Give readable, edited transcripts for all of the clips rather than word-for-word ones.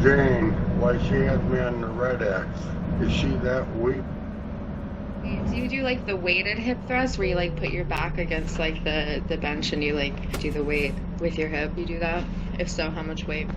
Jane, why she has me on the red X. Is she that weak? Do you do like the weighted hip thrust where you like put your back against like the bench and you like do the weight with your hip? You do that? If so, how much weight?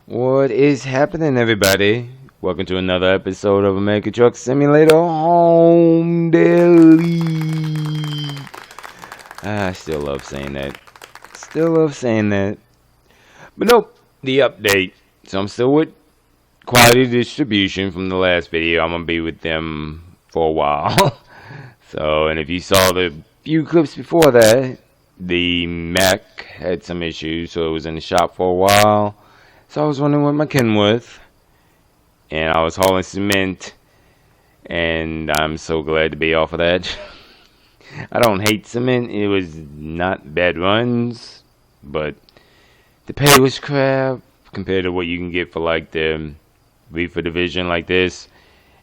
What is happening, everybody? Welcome to another episode of American Truck Simulator Home Daily. I still love saying that. But nope, the update. So I'm still with Quality Distribution from the last video. I'm going to be with them for a while. And if you saw the few clips before that, the Mac had some issues, so it was in the shop for a while. So I was wondering what my kin was, and I was hauling cement, and I'm so glad to be off of that. I don't hate cement. It was not bad runs, but the pay was crap compared to what you can get for like the reefer division like this,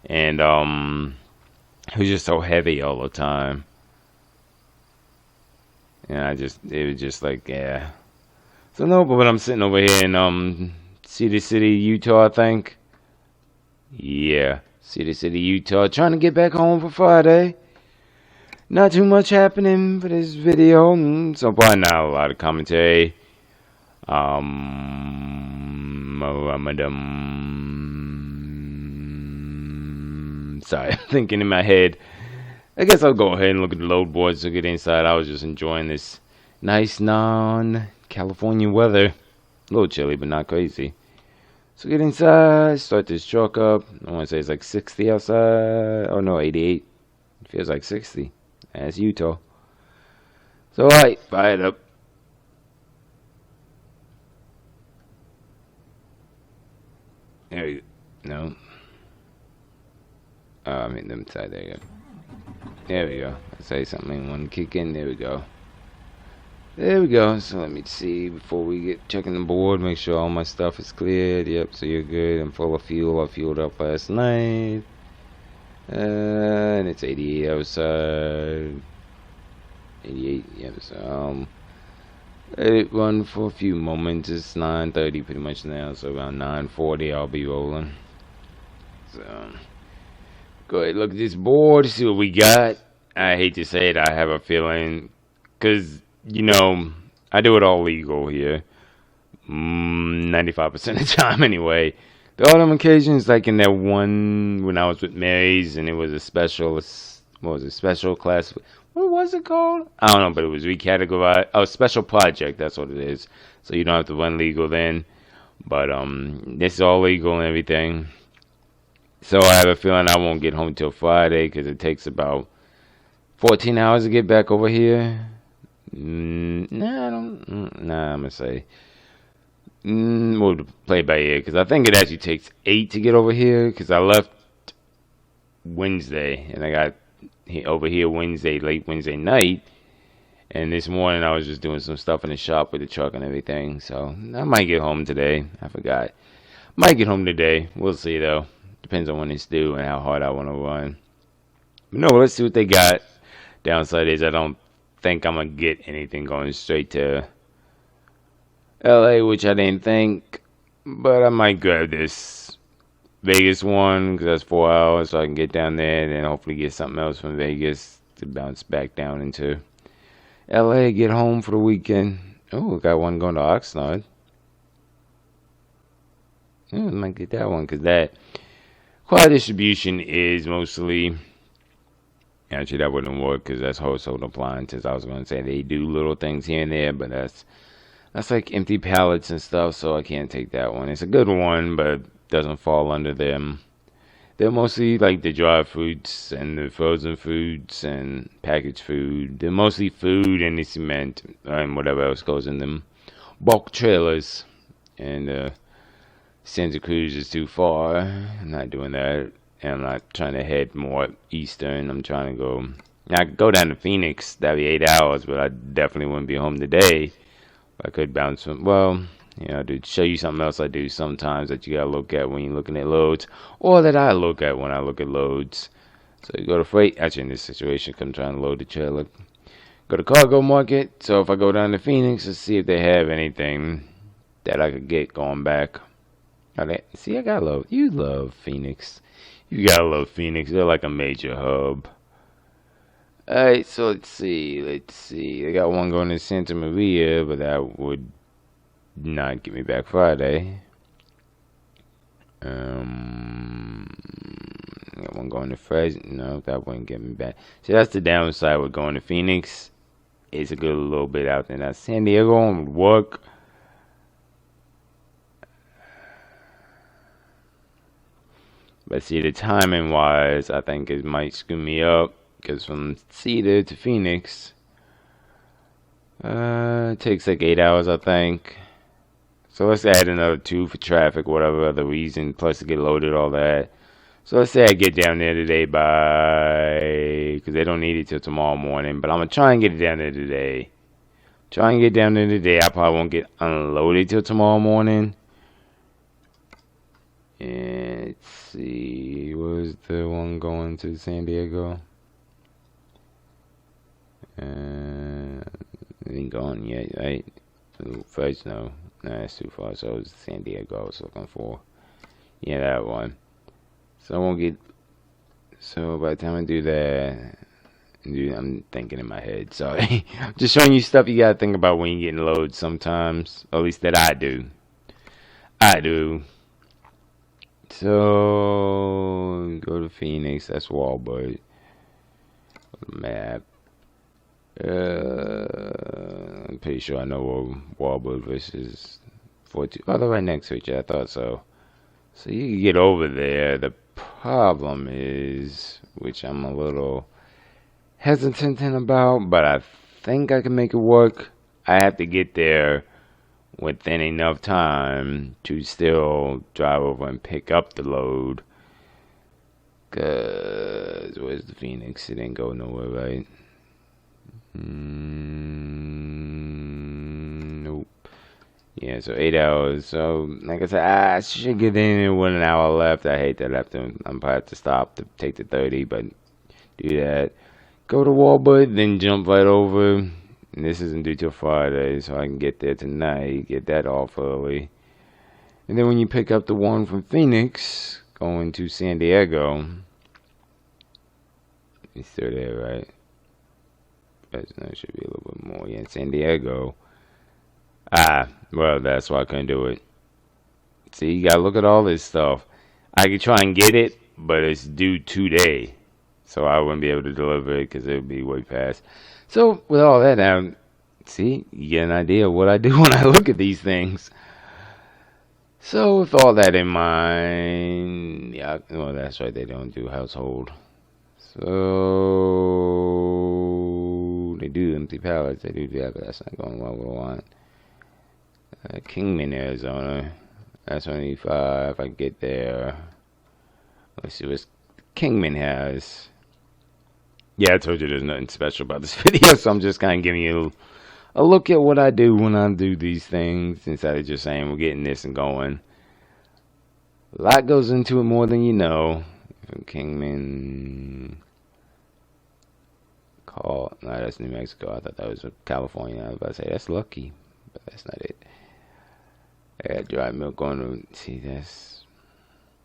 and it was just so heavy all the time. And it was just like, yeah. So no, but when I'm sitting over here in Cedar City, Utah, I think. Yeah, Cedar City, Utah, trying to get back home for Friday. Not too much happening for this video, so probably not a lot of commentary. Sorry, I'm thinking in my head. I guess I'll go ahead and look at the load boards to get inside. I was just enjoying this nice non-California weather. A little chilly, but not crazy. So get inside, start this truck up. I want to say it's like 60 outside. Oh no, 88. It feels like 60. That's Utah. So alright, fire it up. There you go. No. I mean, them side, there you go. There we go. I say something, one kick in, there we go. There we go. So let me see before we get checking the board, make sure all my stuff is cleared. Yep, so you're good. I'm full of fuel. I fueled up last night. And it's 88 outside. 88, yep, so let it run for a few moments. It's 9:30 pretty much now, so around 9:40 I'll be rolling. So go ahead, look at this board, see what we got. I hate to say it, I have a feeling, because, you know, I do it all legal here. 95% of the time anyway. The other occasions, like in that one when I was with Mary's and it was a special, what was it, special class? What was it called? I don't know, but it was recategorized. Oh, special project, that's what it is. So you don't have to run legal then. But this is all legal and everything. So I have a feeling I won't get home till Friday because it takes about 14 hours to get back over here. Nah, I don't. Nah, I'm gonna say. We'll play by ear because I think it actually takes 8 to get over here because I left Wednesday and I got over here Wednesday, late Wednesday night. And this morning I was just doing some stuff in the shop with the truck and everything. So I might get home today. I forgot. Might get home today. We'll see though. Depends on when it's due and how hard I want to run. But no, let's see what they got. Downside is I don't think I'm going to get anything going straight to LA, which I didn't think. But I might grab this Vegas one because that's 4 hours, so I can get down there and then hopefully get something else from Vegas to bounce back down into LA, get home for the weekend. Oh, got one going to Oxnard. I might get that one because that quiet distribution is mostly. Actually, that wouldn't work because that's household appliances. I was going to say they do little things here and there, but that's like empty pallets and stuff, so I can't take that one. It's a good one, but doesn't fall under them. They're mostly like the dry fruits and the frozen foods and packaged food. They're mostly food and the cement and whatever else goes in them. Bulk trailers. And Santa Cruz is too far. I'm not doing that. And I'm not trying to head more eastern. I'm trying to go. I could go down to Phoenix. That'd be 8 hours, but I definitely wouldn't be home today. I could bounce from. Well, you know, to show you something else I do sometimes that you gotta look at when you're looking at loads, or that I look at when I look at loads. So you go to freight. Actually, in this situation, I'm trying to load the trailer. Go to cargo market. So if I go down to Phoenix, let's see if they have anything that I could get going back. See, I gotta love. You love Phoenix. You gotta love Phoenix. They're like a major hub. Alright, so let's see. They got one going to Santa Maria, but that would not get me back Friday. Got one going to Fresno. No, that wouldn't get me back. See, that's the downside with going to Phoenix. It's a good little bit out there. Now, San Diego would work. But see, the timing wise, I think it might screw me up. Because from Cedar to Phoenix, it takes like 8 hours, I think. So let's add another 2 for traffic, whatever other reason, plus to get loaded, all that. So let's say I get down there today because they don't need it till tomorrow morning. But I'm going to try and get it down there today. I probably won't get unloaded till tomorrow morning. And let's see, where's the one going to San Diego? It ain't gone yet, right? First, no, that's too far. So it's San Diego I was looking for. Yeah, that one. So I won't get. So by the time I do that, I'm thinking in my head. Sorry, just showing you stuff you gotta think about when you're getting loads. Sometimes, at least that I do. So go to Phoenix. That's Walbert. Map. I'm pretty sure I know where Walbert versus 42. Oh, they're right next to each other. I thought so. So you can get over there. The problem is, which I'm a little hesitant about, but I think I can make it work. I have to get there within enough time to still drive over and pick up the load. Cause where's the Phoenix? It didn't go nowhere, right? Yeah, so 8 hours. So, like I said, I should get in there with an hour left. I hate that I have to. I'm probably have to stop to take the 30, but do that. Go to Walbud, then jump right over. And this isn't due till Friday, so I can get there tonight. Get that off early. And then when you pick up the one from Phoenix, going to San Diego, it's still there, right? No, it should be a little bit more. Yeah, San Diego. Well, that's why I couldn't do it. See, you gotta look at all this stuff. I could try and get it, but it's due today. So I wouldn't be able to deliver it because it would be way past. So, with all that now, see, you get an idea of what I do when I look at these things. So, with all that in mind, yeah, well, that's right, they don't do household. So, they do empty pallets, they do that, but that's not going well with what I want. Kingman, Arizona. That's only 5 if I get there. Let's see what Kingman has. Yeah, I told you there's nothing special about this video, so I'm just kind of giving you a look at what I do when I do these things instead of just saying we're getting this and going. A lot goes into it more than you know. From Kingman. No, that's New Mexico. I thought that was California. I was about to say that's lucky, but that's not it. I got dry milk going to see this.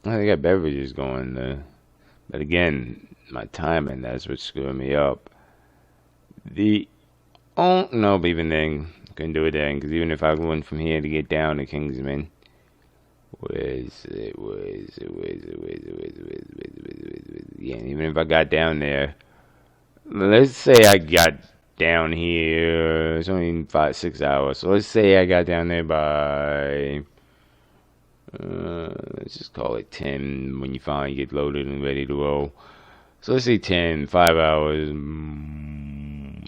I got beverages going there. But again, my timing, that's what's screwing me up. No, but even then, couldn't do it then, because even if I went from here to get down to Kingsman, yeah, even if I got down there, let's say I got down here, it's only 5-6 hours, so let's say I got down there by, let's just call it 10 when you finally get loaded and ready to roll. So let's say 10, 5 hours,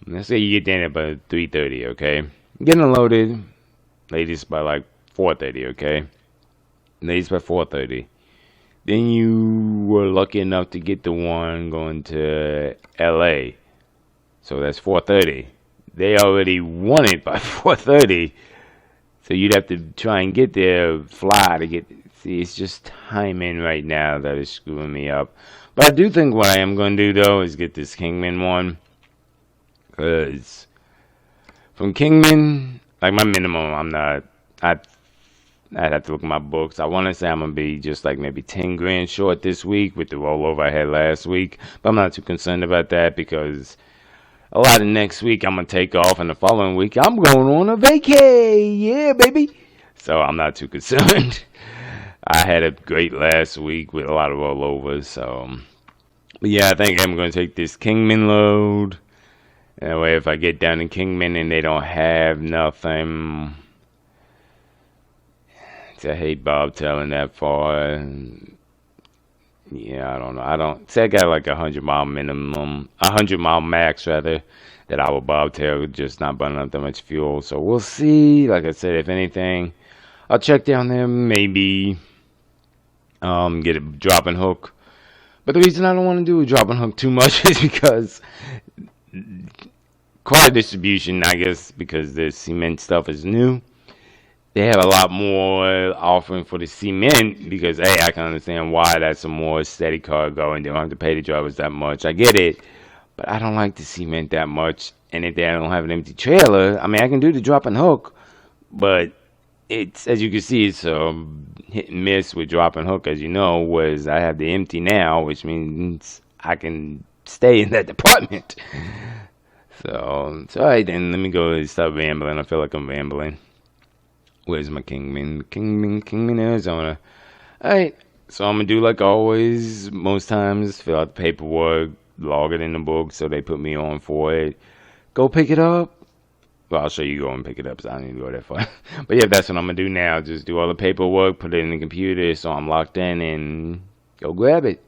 let's say you get down there by 3:30, okay? Getting loaded, latest by like 4:30, okay? Latest by 4:30. Then you were lucky enough to get the one going to LA. So that's 4:30. They already won it by 4:30. So you'd have to try and get there, fly to get. See, it's just timing right now that is screwing me up. But I do think what I am going to do, though, is get this Kingman one. Because from Kingman, like my minimum, I'd have to look at my books. I want to say I'm going to be just like maybe 10 grand short this week with the rollover I had last week. But I'm not too concerned about that because a lot of next week I'm going to take off, and the following week I'm going on a vacay. Yeah, baby. So I'm not too concerned. I had a great last week with a lot of rollovers. So, but yeah, I think I'm going to take this Kingman load. That way, if I get down to Kingman and they don't have nothing, I hate bobtailing that far. Yeah, I don't know. I don't say I got like 100-mile minimum, 100-mile max rather, that I will bobtail, just not burning up that much fuel. So we'll see. Like I said, if anything, I'll check down there, maybe get a drop and hook. But the reason I don't want to do a drop and hook too much is because car distribution, I guess, because the cement stuff is new. They have a lot more offering for the cement because, hey, I can understand why that's a more steady cargo and they don't have to pay the drivers that much. I get it, but I don't like the cement that much. And if they don't have an empty trailer, I mean, I can do the drop and hook, but it's, as you can see, it's hit and miss with drop and hook, as you know, whereas I have the empty now, which means I can stay in that department. So all right, then let me go and stop rambling. I feel like I'm rambling. Where's my Kingman? Kingman, Arizona. Alright, so I'm going to do like always, most times, fill out the paperwork, log it in the book, so they put me on for it. Go pick it up. Well, I'll show you go and pick it up, so I don't need to go that far. But yeah, that's what I'm going to do now. Just do all the paperwork, put it in the computer, so I'm locked in, and go grab it.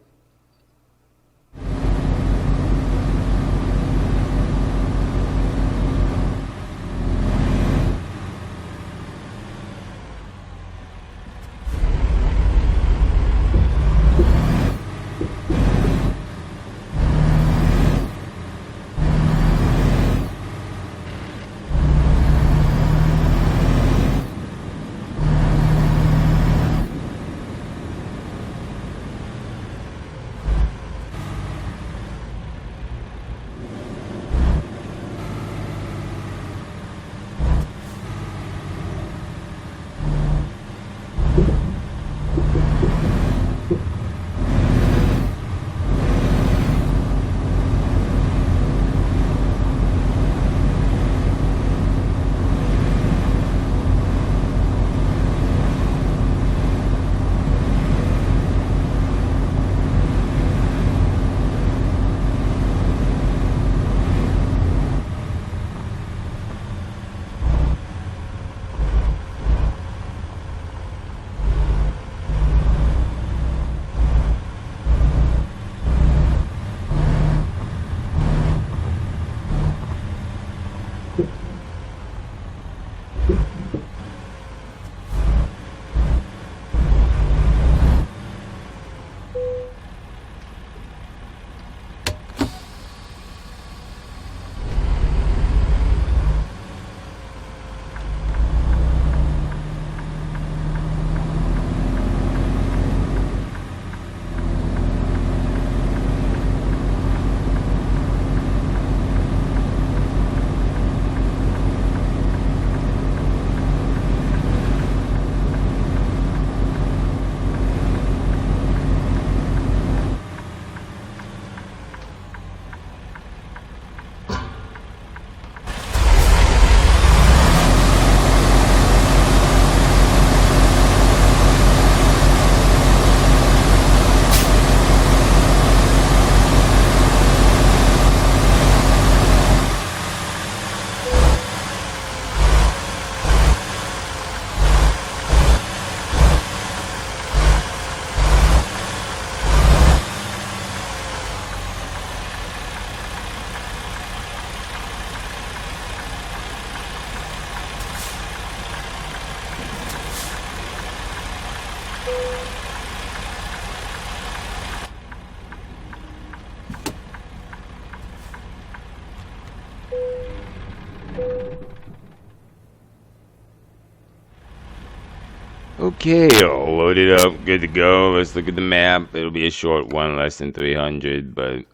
Okay, all loaded up, good to go. Let's look at the map. It'll be a short one, less than 300, but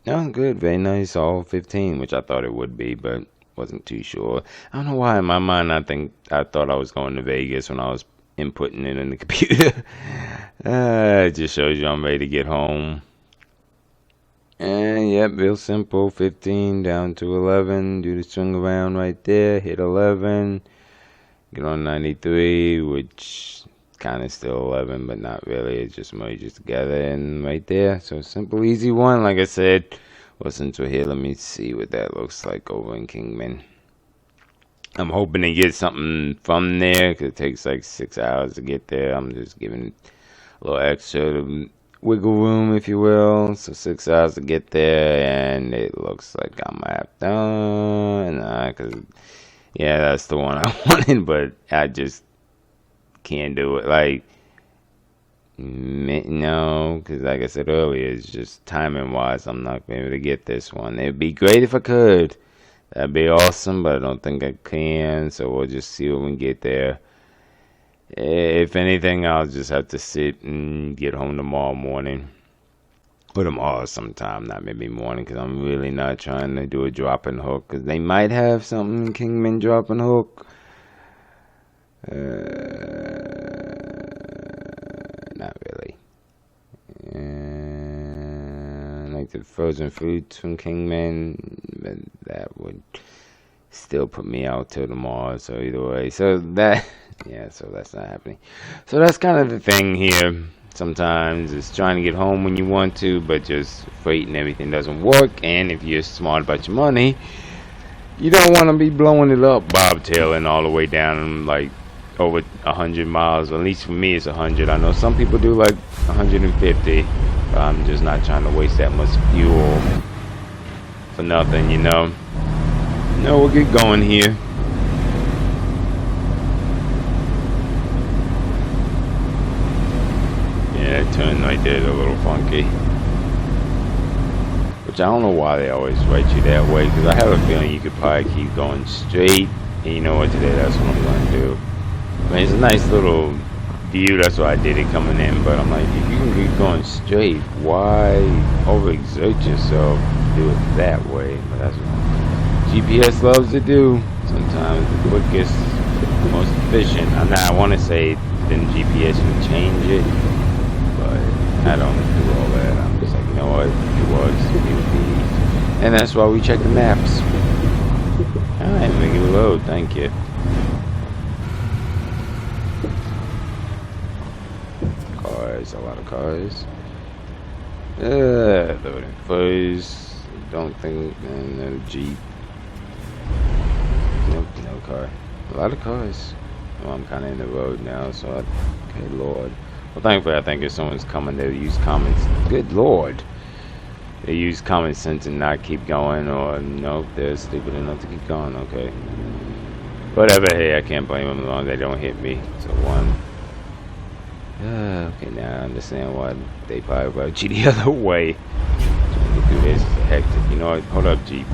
no, good, very nice. All 15, which I thought it would be, but wasn't too sure. I don't know why in my mind I thought I was going to Vegas when I was inputting it in the computer. It just shows you I'm ready to get home. And yep, real simple. 15 down to 11. Do the swing around right there. Hit 11. Get on 93, which kind of still 11, but not really. It just merges together and right there. So simple, easy one. Like I said, well, since we're here, let me see what that looks like over in Kingman. I'm hoping to get something from there because it takes like 6 hours to get there. I'm just giving a little extra wiggle room, if you will. So 6 hours to get there, and it looks like I'm done. Because yeah, that's the one I wanted, but I just can't do it. Like, no, because like I said earlier, it's just timing wise, I'm not going to be able to get this one. It'd be great if I could. That'd be awesome, but I don't think I can, so we'll just see when we get there. If anything, I'll just have to sit and get home tomorrow morning. Or tomorrow sometime, not maybe morning, because I'm really not trying to do a drop and hook, because they might have something, Kingman drop and hook. Not really. Like the frozen fruits from Kingman, but that would still put me out till tomorrow, so either way. So that, yeah, so that's not happening. So that's kind of the thing here. Sometimes it's trying to get home when you want to, but just freight and everything doesn't work. And if you're smart about your money, you don't want to be blowing it up, bobtailing all the way down like over 100 miles. At least for me, it's 100. I know some people do like 150, but I'm just not trying to waste that much fuel for nothing, you know. No, we'll get going here. Yeah, that turn right there is a little funky. Which I don't know why they always write you that way, because I have a feeling you could probably keep going straight. And you know what, today that's what I'm going to do. I mean, it's a nice little view, that's why I did it coming in, but I'm like, if you can keep going straight, why overexert yourself to do it that way? But that's what GPS loves to do. Sometimes the quickest, most efficient. I want to say then GPS can change it, but I don't do all that. I'm just like, you know what, it would be. And that's why we check the maps. Alright, make it load, thank you. Cars, a lot of cars. Loading first. Don't think, no Jeep. Nope, no car. A lot of cars. Well, I'm kind of in the road now, so okay, Lord. Well, thankfully, I think if someone's coming, they'll use comments. Good Lord. They use common sense and not keep going, or nope, they're stupid enough to keep going, okay. Whatever, hey, I can't blame them as long as they don't hit me. So one. Okay, now I understand why they probably brought you the other way. Trying to get through this is hectic. You know what? Hold up, Jeep.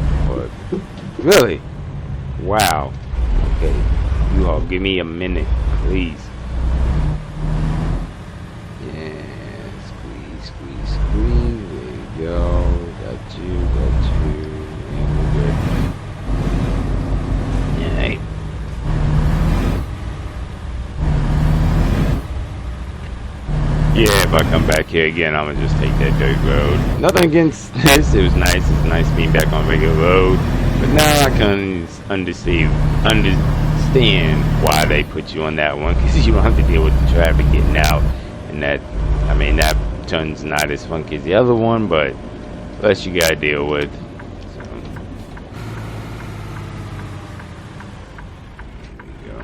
Really? Wow. Okay. You all give me a minute, please. Yeah. Squeeze, squeeze, squeeze. There you go. Got you, and we're good. Alright. Yeah, if I come back here again, I'm gonna just take that dirt road. Nothing against this. It was nice. It's nice being back on regular road. But now I can understand why they put you on that one, because you don't have to deal with the traffic getting out. And that, I mean, that turn's not as funky as the other one, but less you gotta deal with. So, there you go.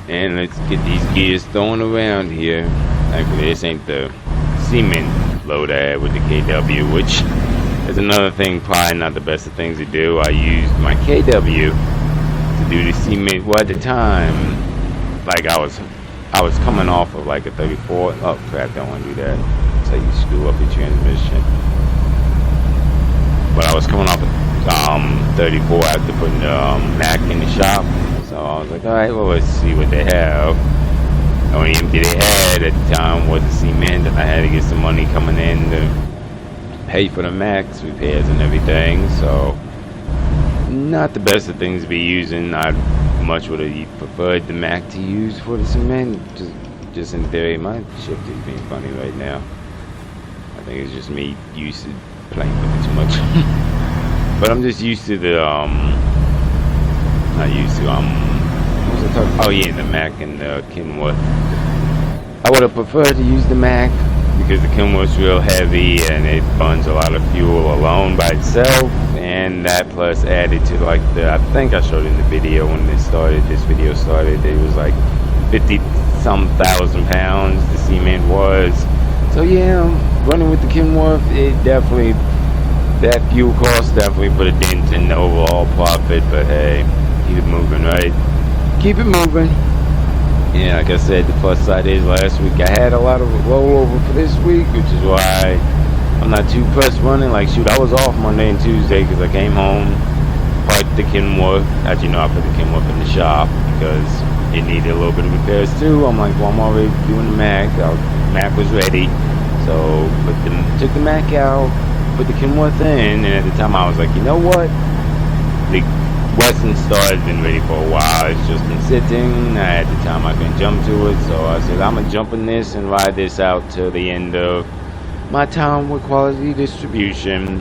And let's get these gears thrown around here. Thankfully, this ain't the cement load I had with the KW, which is another thing, probably not the best of things to do. I used my KW to do the cement. Well, at the time, like I was coming off of like a 34. Oh crap! Don't want to do that. That's how you screw up the transmission. But I was coming off of 34 after putting the Mac in the shop. So So I was like, alright, well, let's see what they have. The only empty they had at the time was the cement, and I had to get some money coming in to pay for the max repairs and everything. So not the best of things to be using. I much would have preferred the Mac to use for the cement. Just in theory, my shift is being funny right now. I think it's just me used to playing with it too much. But I'm just used to the not used to what was I talking? Oh yeah, the Mac and the Kenworth. I would have preferred to use the Mac because the Kenworth's real heavy and it burns a lot of fuel alone by itself, and that plus added to like I think I showed in the video when this video started, it was like 50-some thousand pounds the cement was. So yeah, running with the Kenworth, it definitely, that fuel cost definitely put a dent in the overall profit, but hey, keep it moving, right? Keep it moving. Yeah, like I said, the plus side is last week I had a lot of rollover for this week, which is why I'm not too pressed running. Like, shoot, I was off Monday and Tuesday because I came home, parked the Kenworth. Actually, no, I put the Kenworth in the shop because it needed a little bit of repairs too. I'm like, well, I'm already doing the Mac. Mac was ready. So, took the Mac out, put the Kenworth in, and at the time I was like, you know what? The Western Star has been ready for a while. It's just been sitting. At the time I couldn't jump to it, so I said I'm gonna jump in this and ride this out till the end of my time with Quality Distribution,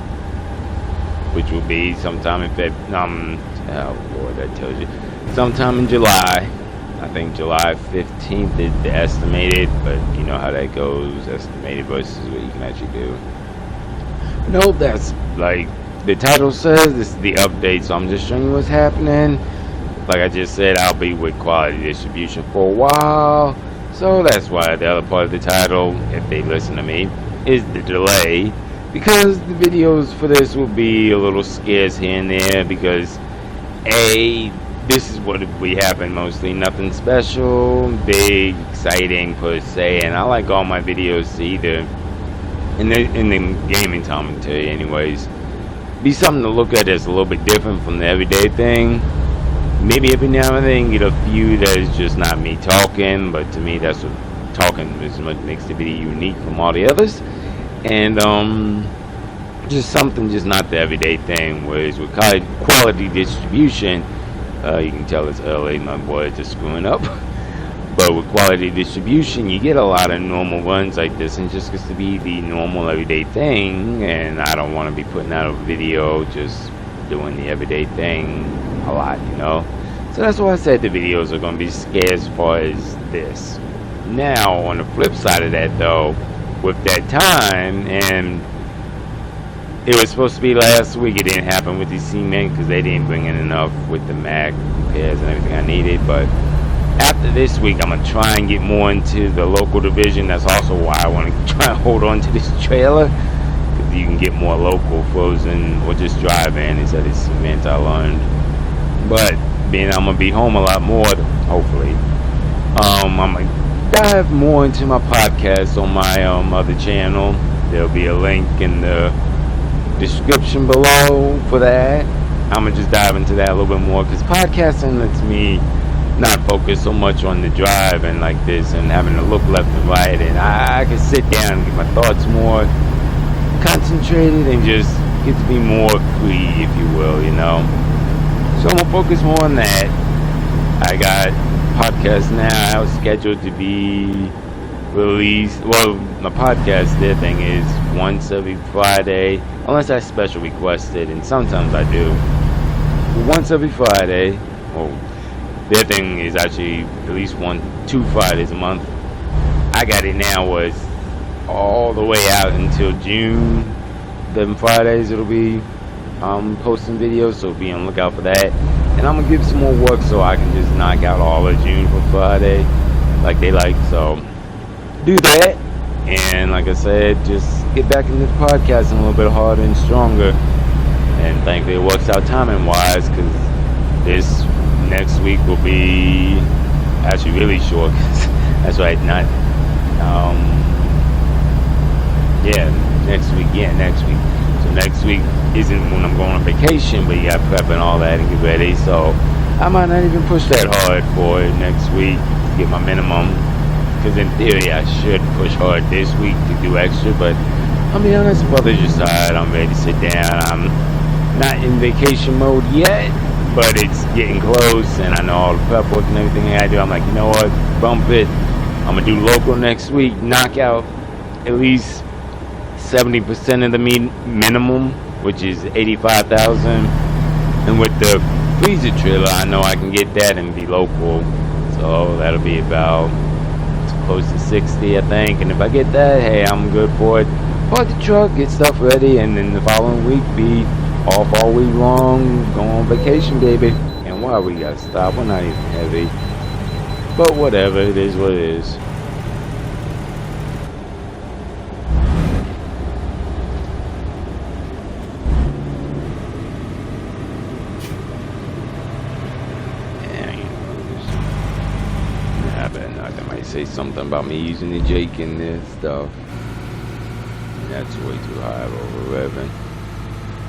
which will be sometime in oh Lord, that tells you, sometime in July. I think July 15th is the estimated, but you know how that goes, estimated versus what you can actually do. Nope, that's like the title says, this is the update, so I'm just showing you what's happening. Like I just said, I'll be with Quality Distribution for a while, so that's why the other part of the title, if they listen to me, is the delay, because the videos for this will be a little scarce here and there, because this is what we happen mostly, nothing special, big, exciting per se, and I like all my videos to either, in the gaming commentary anyways, be something to look at that's a little bit different from the everyday thing. Maybe every now and then get a few that is just not me talking, but to me that's what talking is what makes the video unique from all the others. And just something just not the everyday thing. Whereas with Quality Distribution, you can tell it's early, my words are screwing up. But with Quality Distribution, you get a lot of normal runs like this, and it just gets to be the normal everyday thing, and I don't want to be putting out a video just doing the everyday thing a lot, you know? So that's why I said the videos are going to be scarce as far as this. Now, on the flip side of that, though, with that time, and it was supposed to be last week, it didn't happen with the cement because they didn't bring in enough with the Mac repairs and everything I needed, but after this week, I'm going to try and get more into the local division. That's also why I want to try and hold on to this trailer, because you can get more local frozen or just drive in instead of cement, I learned. But being I'm going to be home a lot more, hopefully, I'm going to dive more into my podcast on my other channel. There'll be a link in the description below for that. I'm going to just dive into that a little bit more, because podcasting lets me not focus so much on the drive and like this and having to look left and right, and I can sit down and get my thoughts more concentrated and just get to be more free, if you will, you know. So I'm gonna focus more on that. I got podcasts now scheduled to be released. Well, my podcast, their thing is once every Friday, unless I special requested, and sometimes I do. Once every Friday. Well, their thing is actually at least 2 Fridays a month. I got it now was all the way out until June. Them Fridays it'll be posting videos, so be on the lookout for that. And I'm gonna give some more work so I can just knock out all of June for Friday, like they like. So do that, and like I said, just get back into the podcasting a little bit harder and stronger. And thankfully it works out timing wise, because this next week will be actually really short. That's right, not next week. So next week isn't when I'm going on vacation, but you got prep and all that and get ready. So I might not even push that hard for it next week to get my minimum. Because in theory, I should push hard this week to do extra. But I'll be honest, brother's just tired. I'm ready to sit down. I'm not in vacation mode yet, but it's getting close. And I know all the prep work and everything I do. I'm like, you know what? Bump it. I'm going to do local next week. Knock out at least 70% of the minimum, which is 85,000. And with the freezer trailer, I know I can get that and be local. So that'll be about close to 60, I think. And if I get that, hey, I'm good for it. Park the truck, get stuff ready, and then the following week be off all week long, go on vacation, baby. And why we gotta stop? We're not even heavy. But whatever, it is what it is. Say something about me using the Jake in this stuff. That's way too high of over revving.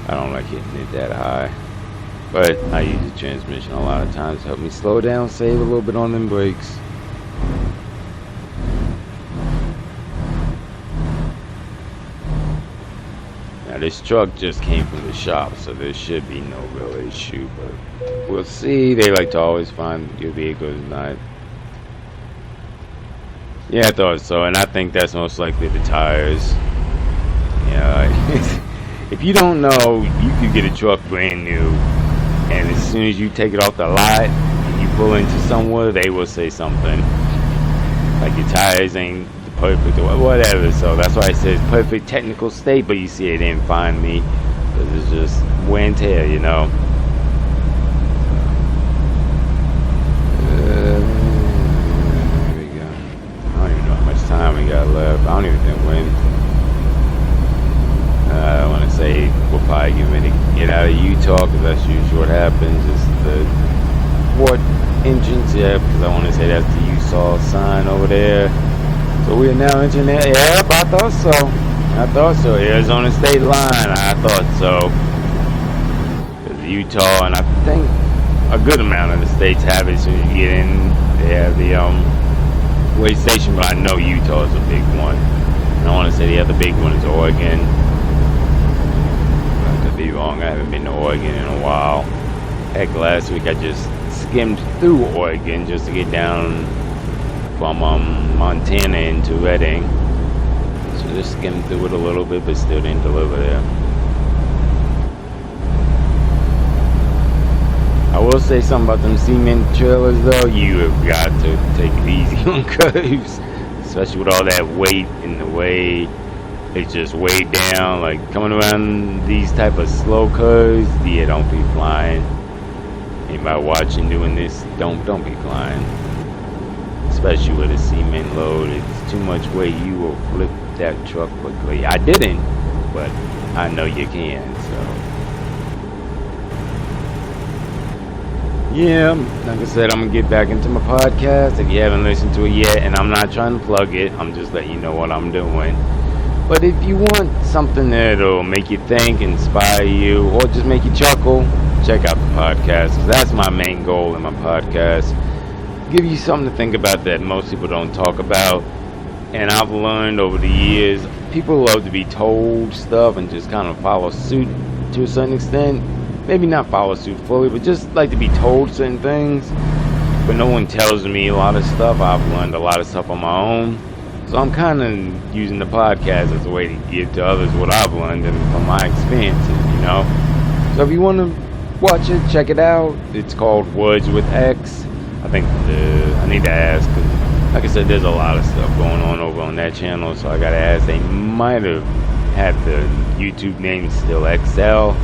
I don't like hitting it that high. But I use the transmission a lot of times to help me slow down, save a little bit on them brakes. Now this truck just came from the shop, so there should be no real issue, but we'll see. They like to always find your vehicles not. Yeah, I thought so, and I think that's most likely the tires. Yeah, if you don't know, you could get a truck brand new, and as soon as you take it off the lot and you pull into somewhere, they will say something like your tires ain't the perfect or whatever. So that's why I said it's perfect technical state, but you see it didn't find me because it's just wear and tear, you know. Time we got left. I don't even think when. I want to say we'll probably get out of Utah because that's usually what happens. It's the port entrance, yeah, because I want to say that's the Utah sign over there. So we are now entering there. Yep, I thought so. Arizona state line. I thought so. Because Utah, and I think a good amount of the states have it. As soon as you get in, they have the way station, but I know Utah is a big one. And I want to say the other big one is Oregon. I could be wrong. I haven't been to Oregon in a while. Heck, last week I just skimmed through Oregon just to get down from Montana into Redding. So just skimmed through it a little bit, but still didn't deliver there. I will say something about them cement trailers though. You have got to take it easy on curves, especially with all that weight in the way it's just way down. Like coming around these type of slow curves, yeah, don't be flying. Anybody watching doing this, don't be flying. Especially with a cement load, it's too much weight. You will flip that truck quickly. I didn't, but I know you can. So. Yeah, like I said, I'm going to get back into my podcast if you haven't listened to it yet, and I'm not trying to plug it, I'm just letting you know what I'm doing. But if you want something that'll make you think, inspire you, or just make you chuckle, check out the podcast, because that's my main goal in my podcast. Give you something to think about that most people don't talk about, and I've learned over the years, people love to be told stuff and just kind of follow suit to a certain extent. Maybe not follow suit fully, but just like to be told certain things. But no one tells me a lot of stuff. I've learned a lot of stuff on my own. So I'm kind of using the podcast as a way to give to others what I've learned and from my experiences, you know. So if you want to watch it, check it out. It's called Words with X. I think I need to ask, cause like I said, there's a lot of stuff going on over on that channel. So I got to ask. They might have had the YouTube name still XL.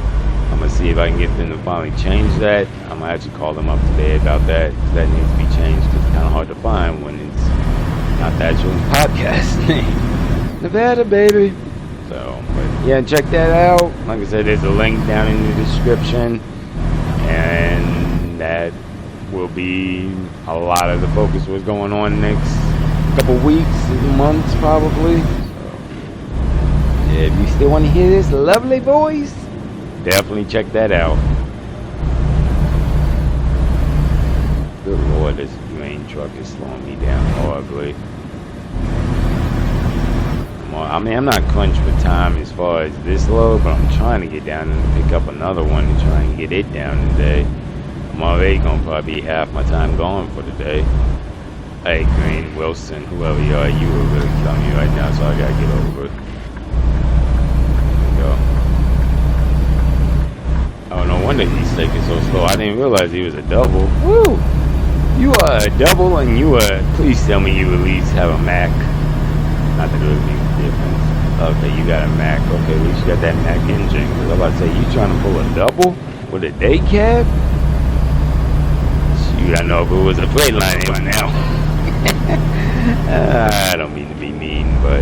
I'm going to see if I can get them to finally change that. I'm going to actually call them up today about that. That needs to be changed because it's kind of hard to find when it's not the actual podcast name. Nevada, baby. So, but yeah, check that out. Like I said, there's a link down in the description. And that will be a lot of the focus what's going on next couple weeks, months probably. So, yeah, if you still want to hear this lovely voice, definitely check that out. boy, this main truck is slowing me down horribly. I mean, I'm not crunched for time as far as this load, but I'm trying to get down and pick up another one and try and get it down today. I'm already gonna probably be half my time gone for the day. Hey, Green, Wilson, whoever you are, you are really killing me right now, so I gotta get over it. There we go. Oh, no wonder he's taking so slow. I didn't realize he was a double. Woo! You are a double, and you are. Please tell me you at least have a Mac. Not that it would be a difference. Okay, you got a Mac. Okay, at least you got that Mac engine. Because I'm about to say, you trying to pull a double with a day cab? Shoot, I know if it was a freight line by now. I don't mean to be mean, but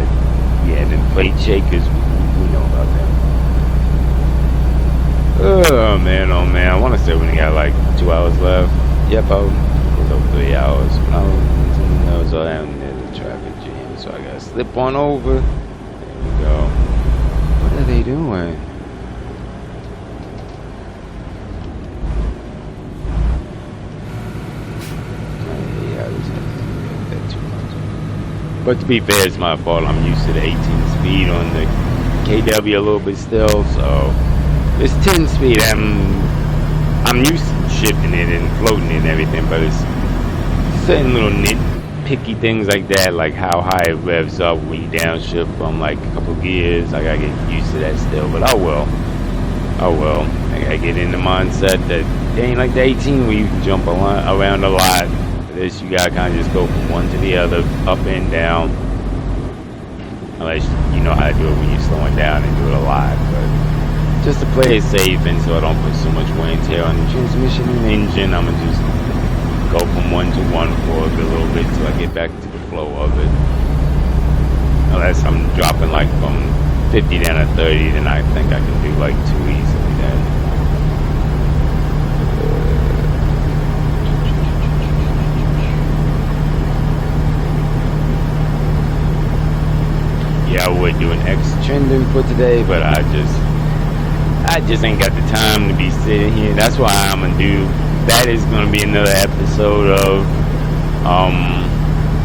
yeah, them freight shakers, we know about them. Oh man, I want to say we only got like 2 hours left. Yep, I was over 3 hours. When I was around near the traffic jam, so I gotta slip on over. There we go. What are they doing? But to be fair, it's my fault. I'm used to the 18 speed on the KW a little bit still, so it's 10 speed. I'm used to shifting it and floating it and everything, but it's certain little nitpicky things like that, like how high it revs up when you downshift from like a couple gears. I gotta get used to that still, but I will. I gotta get in the mindset that it ain't like the 18 where you can jump around a lot. This you gotta kind of just go from one to the other, up and down, unless you know how to do it when you're slowing down and do it a lot. But just to play it safe and so I don't put so much wear and tear on the transmission and engine, I'm gonna just go from 1 to 1 for a little bit till I get back to the flow of it. Unless I'm dropping like from 50 down to 30, then I think I can do like 2 easily then. Yeah, I would do an X trending for today, but I just ain't got the time to be sitting here. That's why I'm gonna do. That is gonna be another episode of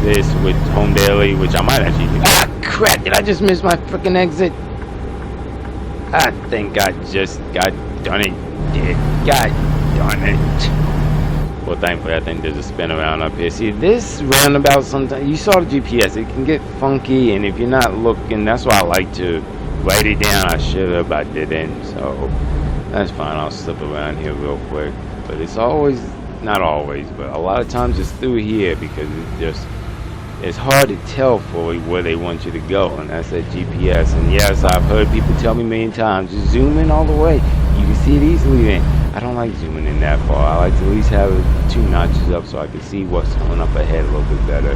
this with Home Daily, which I might actually do. Ah, crap! Did I just miss my freaking exit? I think I just got done it. God darn it. Well, thankfully, I think there's a spin around up here. See, this roundabout sometimes, you saw the GPS, it can get funky, and if you're not looking, that's why I like to write it down. I should have, but I didn't, so that's fine. I'll slip around here real quick. But it's always, not always, but a lot of times it's through here because it's hard to tell fully where they want you to go, and that's that GPS. And yes, I've heard people tell me a million times, just zoom in all the way. You can see it easily then. I don't like zooming in that far. I like to at least have it 2 notches up so I can see what's coming up ahead a little bit better.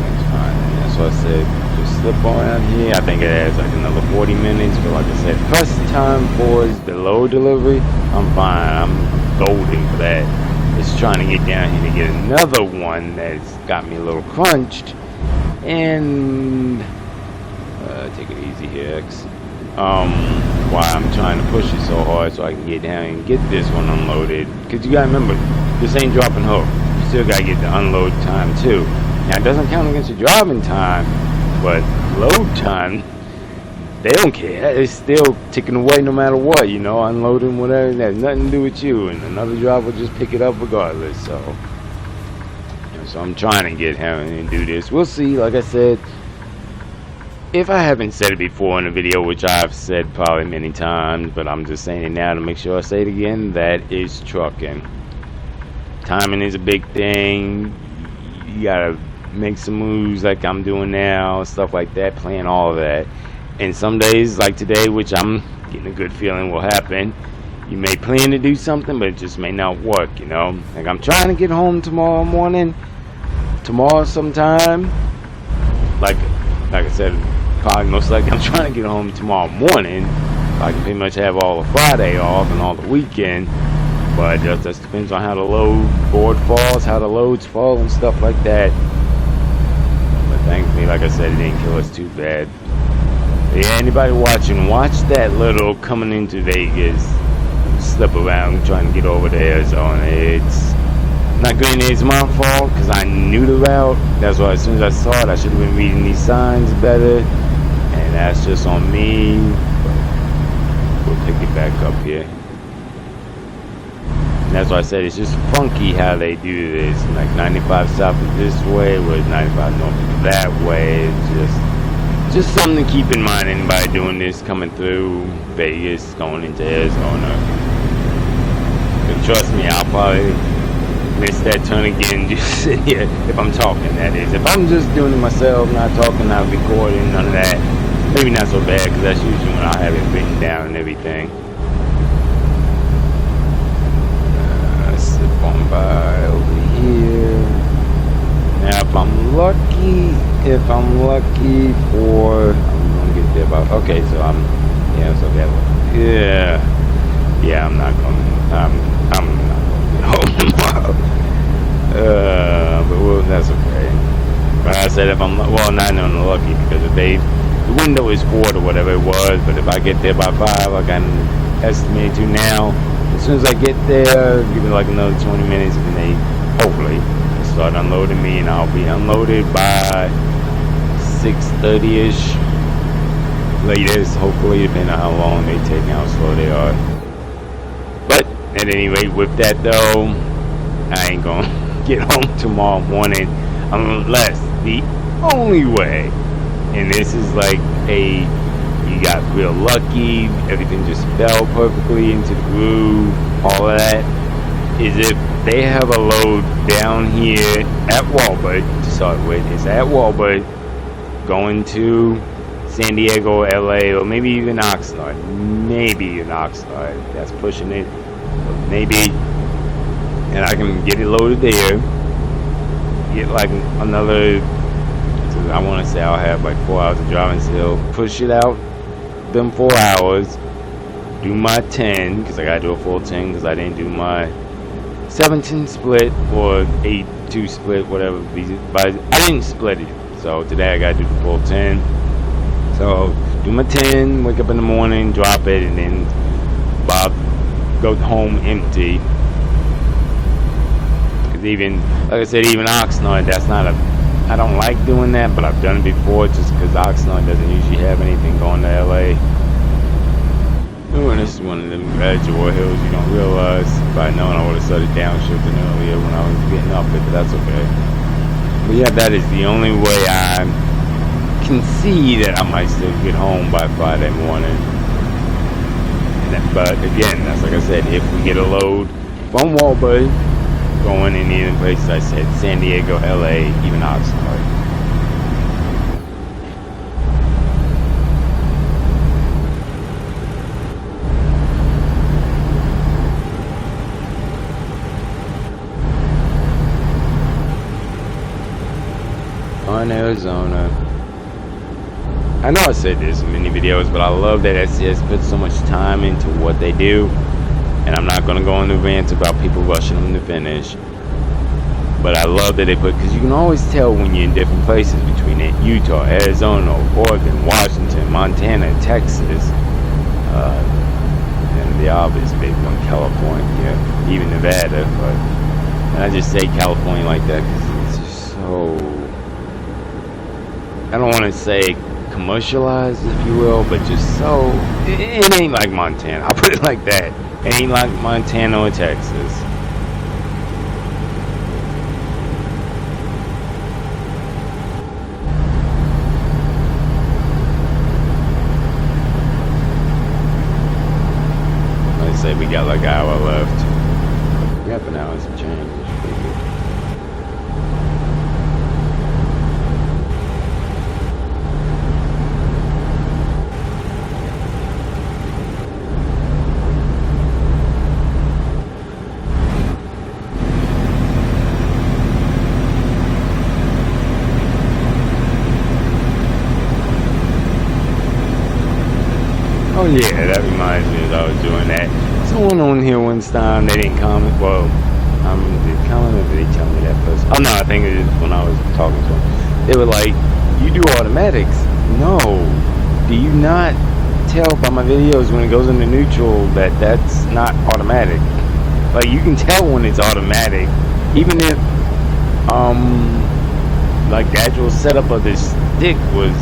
That's fine. And that's what I said. Just slip around here. I think it has like another 40 minutes. But like I said, first time for the load delivery, I'm fine. I'm golden for that. Just trying to get down here to get another one that's got me a little crunched. And take it easy here, X. Why I'm trying to push it so hard so I can get down and get this one unloaded. Because you gotta remember, this ain't dropping hook. You still gotta get the unload time too. Now it doesn't count against your driving time, but load time, they don't care. It's still ticking away no matter what, you know, unloading whatever. It has nothing to do with you, and another driver will just pick it up regardless. So I'm trying to get him and do this. We'll see. Like I said, if I haven't said it before in a video, which I've said probably many times, but I'm just saying it now to make sure I say it again, that is trucking. Timing is a big thing. You gotta make some moves like I'm doing now, stuff like that, plan all of that. And some days, like today, which I'm getting a good feeling will happen, you may plan to do something, but it just may not work, you know? Like I'm trying to get home tomorrow sometime. Like I said, probably most likely I'm trying to get home tomorrow morning. I can pretty much have all of Friday off and all the weekend. But it just depends on how the load board falls, how the loads fall and stuff like that. But thankfully, like I said, it didn't kill us too bad. Yeah, anybody watching, watch that little coming into Vegas slip around trying to get over to Arizona. It's not good, and it's my fault because I knew the route. That's why as soon as I saw it, I should have been reading these signs better, and that's just on me. But we'll pick it back up here. And that's why I said it's just funky how they do this. Like 95 south is this way, whereas 95 north is that way. It's just something to keep in mind. Anybody doing this coming through Vegas, going into Arizona. But trust me, I'll probably miss that turn again. Just sit here if I'm talking. That is, if I'm just doing it myself, not talking, not recording, none of that. Maybe not so bad because that's usually when I have it written down and everything. Slip on by over here. Now if I'm lucky for, I'm gonna get there about, okay, so I'm not gonna get home tomorrow. But well, that's okay. But I said if I'm, well, not unlucky because if the window is 4 or whatever it was, but if I get there by 5, like I'm estimated to now, as soon as I get there, give it like another 20 minutes, and they hopefully start unloading me, and I'll be unloaded by 6:30ish latest, hopefully, depending on how long they take and how slow they are. But at any rate, with that though, I ain't gonna get home tomorrow morning unless the only way, and this is like you got real lucky, everything just fell perfectly into the groove, all of that, is if they have a load down here at Walbert to start with. It's at Walbert going to San Diego, LA, or maybe even Oxnard. That's pushing it. Maybe. And I can get it loaded there. Get like another, I want to say I'll have like 4 hours of driving still. Push it out them 4 hours. Do my 10, because I got to do a full 10 because I didn't do my 7-10 split or 8-2 split, whatever. But I didn't split it. So today I got to do the full 10. So do my 10, wake up in the morning, drop it, and then go home empty. Because even, like I said, even Oxnard, that's not I don't like doing that, but I've done it before just because Oxnard doesn't usually have anything going to LA. Ooh, and this is one of them gradual hills you don't realize. If I'd known, I would have started downshifting earlier when I was getting up it, but that's okay. But yeah, that is the only way I can see that I might still get home by Friday morning. But again, that's like I said, if we get a load from Walbert going in any places I said, San Diego, LA, even Oxnard. On Arizona. I know I said this in many videos, but I love that SCS puts so much time into what they do. And I'm not going to go into rants about people rushing them to finish. But I love that they put, because you can always tell when you're in different places between Utah, Arizona, Oregon, Washington, Montana, Texas, and the obvious big one, California, even Nevada. But, and I just say California like that because it's just so, I don't want to say commercialized, if you will, but just so, it ain't like Montana. I'll put it like that. It ain't like Montana or Texas. Let's say we got like an hour left. We got an hour some change. Oh yeah, that reminds me as I was doing that. Someone on here one time, they didn't comment. Well, did they comment or did they tell me that first? Oh no, I think it is when I was talking to them. They were like, you do automatics? No. Do you not tell by my videos when it goes into neutral that that's not automatic. Like, you can tell when it's automatic, even if like the actual setup of this stick was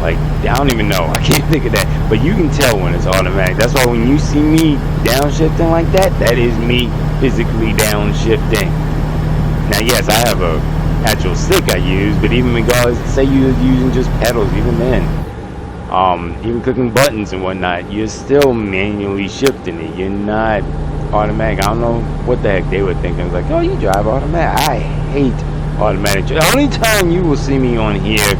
like, I don't even know, I can't think of that, but you can tell when it's automatic. That's why when you see me downshifting like that, that is me physically downshifting. Now yes, I have a actual stick I use, but even regardless, say you're using just pedals, even then, even clicking buttons and whatnot, you're still manually shifting it. You're not automatic. I don't know what the heck they were thinking. It's like, oh, you drive automatic. I hate automatic. The only time you will see me on here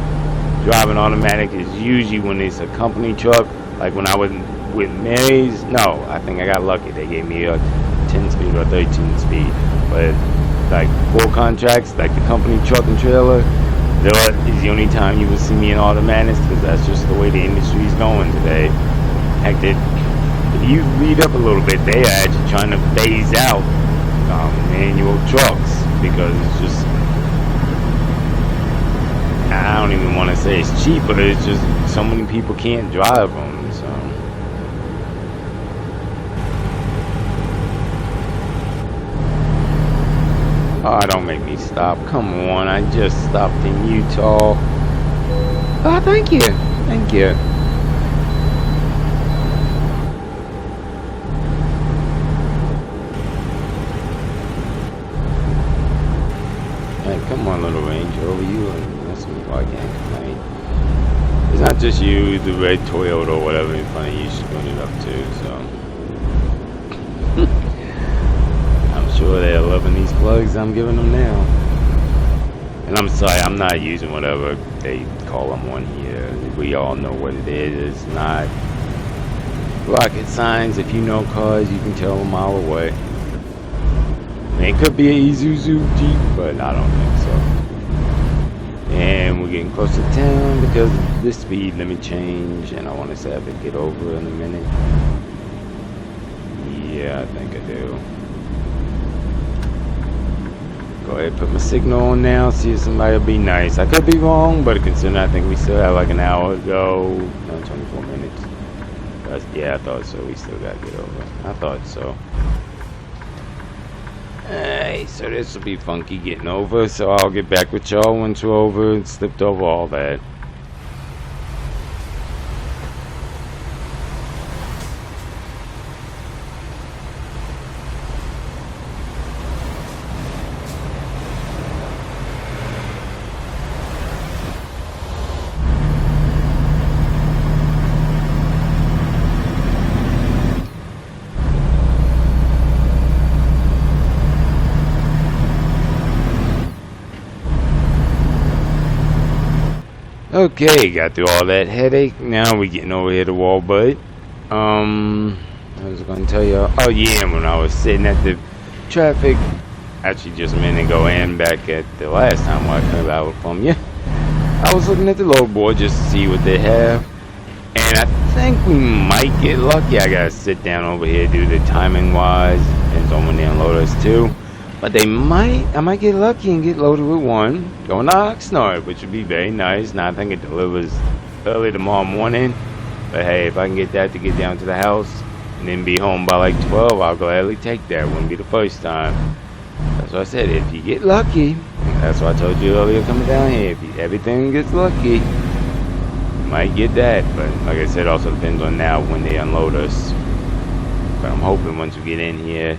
driving automatic is usually when it's a company truck, like when I was with Mary's. No, I think I got lucky. They gave me a 10 speed or 13 speed, but like full contracts, like the company truck and trailer, that is the only time you will see me in automatics, because that's just the way the industry is going today. Heck, if you read up a little bit, they are actually trying to phase out manual trucks, because it's just, I don't even want to say it's cheap, but it's just so many people can't drive them. So oh, don't make me stop. Come on, I just stopped in Utah. Oh, thank you. Thank you. Hey, come on, little Range Rover. You and that's me. I can't complain. It's not just you, the red Toyota or whatever in front of you screwing it up too, so. Sure, they're loving these plugs I'm giving them now. And I'm sorry, I'm not using whatever they call them on here. We all know what it is. It's not rocket science. If you know cars, you can tell a mile away. I mean, it could be an Isuzu Jeep, but I don't think so. And we're getting close to town because of this speed limit change, and I want to say I could get over in a minute. Yeah, I think I do. Go ahead and put my signal on now, see if somebody will be nice. I could be wrong, but considering I think we still have like an hour to go, no, 24 minutes. Yeah, I thought so. We still got to get over. I thought so. Alright, so this will be funky getting over, so I'll get back with y'all once we're over and slipped over all that. Okay, got through all that headache. Now we're getting over here to Walbut. I was going to tell you. Oh yeah, when I was sitting at the traffic, actually just a minute ago, and back at the last time I cut out from you, I was looking at the load board just to see what they have, and I think we might get lucky. I gotta sit down over here due to timing wise, and on when they unload us too. But I might get lucky and get loaded with one going to Oxnard, which would be very nice. Now I think it delivers early tomorrow morning, but hey, if I can get that to get down to the house and then be home by like 12, I'll gladly take that. Wouldn't be the first time. That's what I said. If you get lucky, that's what I told you earlier coming down here. If everything gets lucky, you might get that. But like I said, it also depends on now when they unload us. But I'm hoping once we get in here,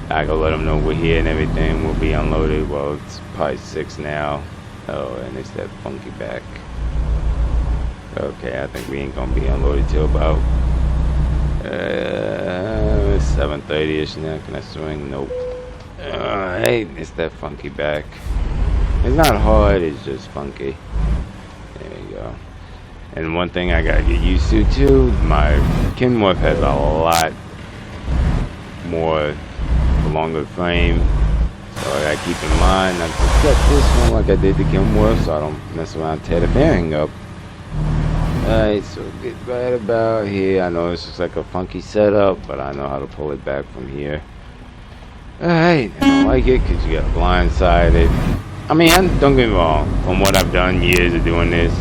I go let them know we're here and everything will be unloaded. Well, it's probably 6 now. Oh, and it's that funky back. Okay, I think we ain't gonna be unloaded till about 7:30ish now. Can I swing? Nope. Hey, it's that funky back. It's not hard, it's just funky. There you go. And one thing I gotta get used to too, my Kenworth has a lot more longer frame, so I gotta keep in mind not to cut this one like I did the Kenworth, so I don't mess around and tear the bearing up. Alright, so get right about here. I know this is like a funky setup, but I know how to pull it back from here. Alright, I don't like it because you got blindsided. I mean, don't get me wrong, from what I've done years of doing this,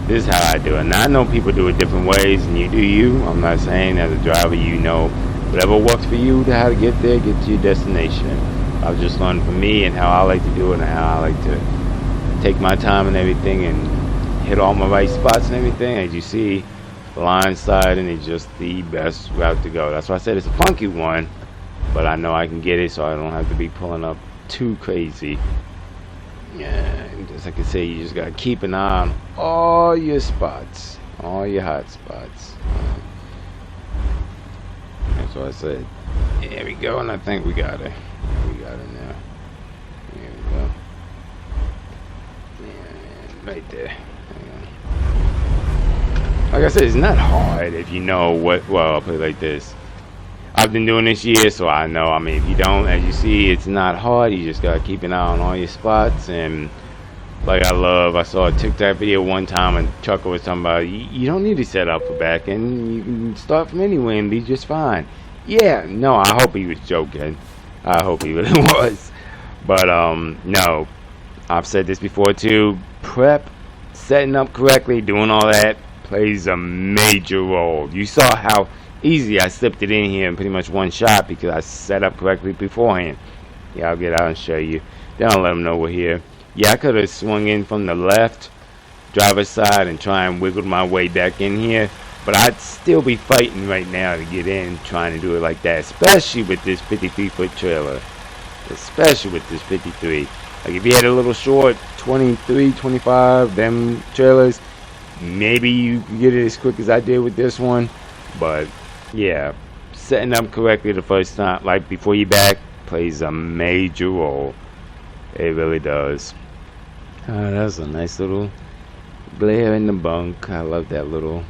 This is how I do it. Now I know people do it different ways, and you do you. I'm not saying as a driver, you know, whatever works for you to how to get there, get to your destination. I've just learned from me and how I like to do it and how I like to take my time and everything and hit all my right spots and everything. As you see, line sliding is just the best route to go. That's why I said it's a funky one, but I know I can get it, so I don't have to be pulling up too crazy. Yeah, just like I say, you just gotta keep an eye on all your spots, all your hot spots. That's what I said. There we go, and I think we got it. We got it now. There we go. And right there. Like I said, it's not hard if you know what. Well, I'll put it like this. I've been doing this year, so I know. I mean, if you don't, as you see, it's not hard. You just gotta keep an eye on all your spots. And like I saw a TikTok video one time, and Chucker was talking about you don't need to set up for back end. You can start from anywhere and be just fine. Yeah, no, I hope he was joking. I hope he really was. But no, I've said this before too. Prep, setting up correctly, doing all that plays a major role. You saw how easy I slipped it in here in pretty much one shot because I set up correctly beforehand. Yeah, I'll get out and show you. Then I'll let them know we're here. Yeah, I could have swung in from the left driver's side and try and wiggle my way back in here, but I'd still be fighting right now to get in, trying to do it like that, especially with this 53-foot trailer. Especially with this 53. Like if you had a little short 23, 25, them trailers, maybe you can get it as quick as I did with this one. But yeah, setting up correctly the first time, like before you back, plays a major role. It really does. That's a nice little glare in the bunk. I love that little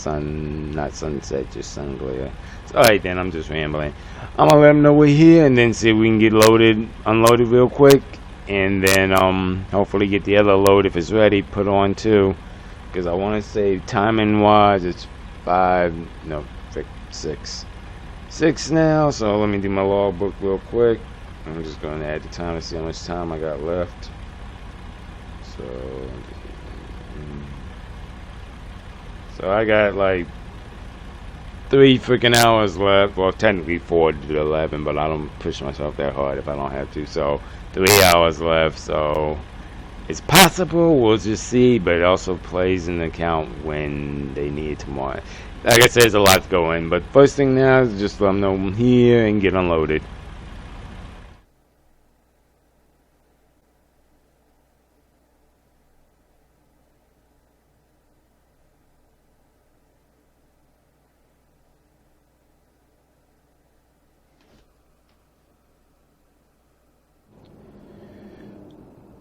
not sunset, just sun glare. So, alright then, I'm just rambling. I'm gonna let them know we're here and then see if we can get unloaded real quick, and then hopefully get the other load if it's ready put on too, because I want to say timing wise it's 6 now. So let me do my logbook real quick. I'm just going to add the time to see how much time I got left. So I got like 3 freaking hours left. Well, technically 4 to 11, but I don't push myself that hard if I don't have to. So 3 hours left. So it's possible. We'll just see. But it also plays in account when they need it tomorrow. Like I said, there's a lot to go in. But first thing now is just let them know I'm here and get unloaded.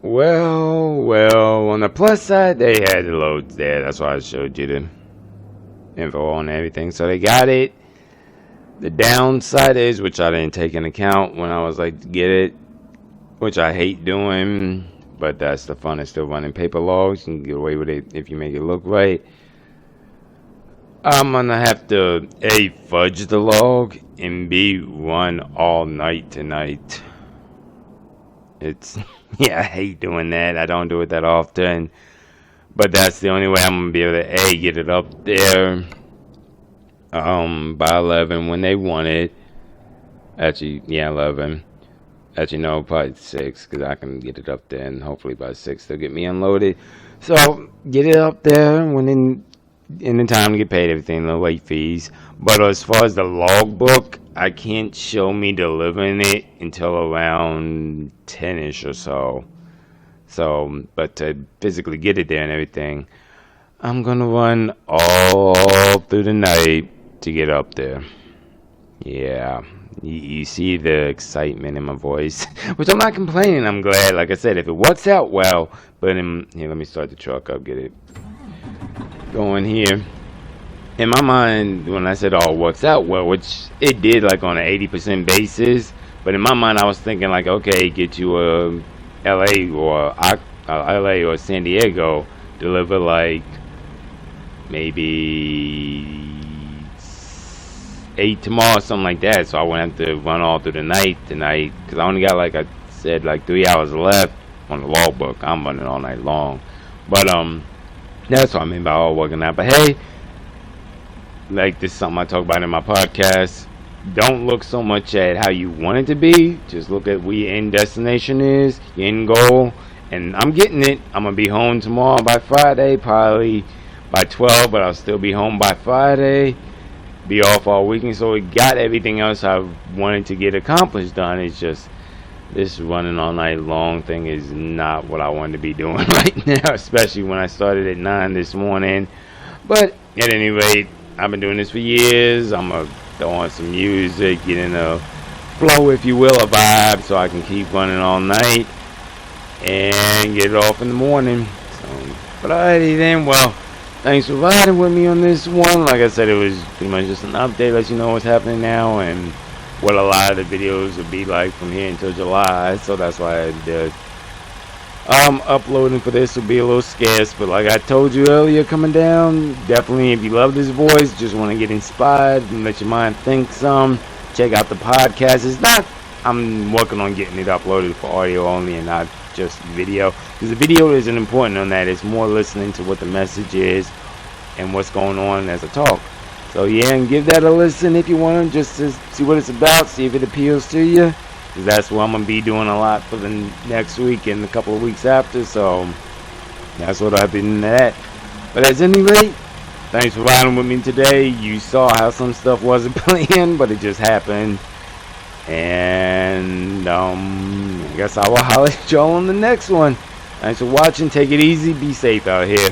Well, on the plus side, they had the loads there. That's why I showed you the info on everything. So they got it. The downside is, which I didn't take into account when I was like to get it, which I hate doing, but that's the fun of still running paper logs. You can get away with it if you make it look right. I'm gonna have to A, fudge the log, and B, run all night tonight. It's yeah, I hate doing that. I don't do it that often, but that's the only way I'm gonna be able to A, get it up there by 11 when they want it. Actually, yeah, 11. Actually, no, probably 6, because I can get it up there, and hopefully by 6 they'll get me unloaded. So get it up there when in the time to get paid, everything, the late fees. But as far as the logbook, I can't show me delivering it until around 10ish or so. So, but to physically get it there and everything, I'm gonna run all through the night to get up there. Yeah, you see the excitement in my voice, which I'm not complaining. I'm glad. Like I said, if it works out well, but here, let me start the truck up, get it going here. In my mind, when I said, oh, it works out well, which it did, like on an 80% basis, but in my mind, I was thinking like, okay, get you a LA or San Diego, deliver like maybe 8 tomorrow, something like that. So I wouldn't have to run all through the night tonight, because I only got, like I said, like 3 hours left on the logbook. I'm running all night long, but That's what I mean by all working out. But hey, like this is something I talk about in my podcast. Don't look so much at how you want it to be. Just look at where your end destination is, your end goal. And I'm getting it. I'm going to be home tomorrow by Friday, probably by 12, but I'll still be home by Friday. Be off all weekend. So we got everything else I wanted to get accomplished done. It's just this running all night long thing is not what I wanted to be doing right now, especially when I started at 9 this morning. But at any rate, I've been doing this for years. I'm going to throw on some music, get in a flow, if you will, a vibe, so I can keep running all night and get it off in the morning. So, but alrighty then, well, thanks for riding with me on this one. Like I said, it was pretty much just an update, let you know what's happening now and what a lot of the videos will be like from here until July. So that's why the uploading for this will be a little scarce. But like I told you earlier, coming down, definitely if you love this voice, just want to get inspired and let your mind think some, check out the podcast. It's not, I'm working on getting it uploaded for audio only and not just video, because the video isn't important on that. It's more listening to what the message is and what's going on as a talk. So yeah, and give that a listen if you want to, just to see what it's about, see if it appeals to you, because that's what I'm going to be doing a lot for the next week and a couple of weeks after. So that's what I've been at. But at any rate, thanks for riding with me today. You saw how some stuff wasn't planned, but it just happened. And I guess I will holler at y'all on the next one. Thanks for watching. Take it easy. Be safe out here.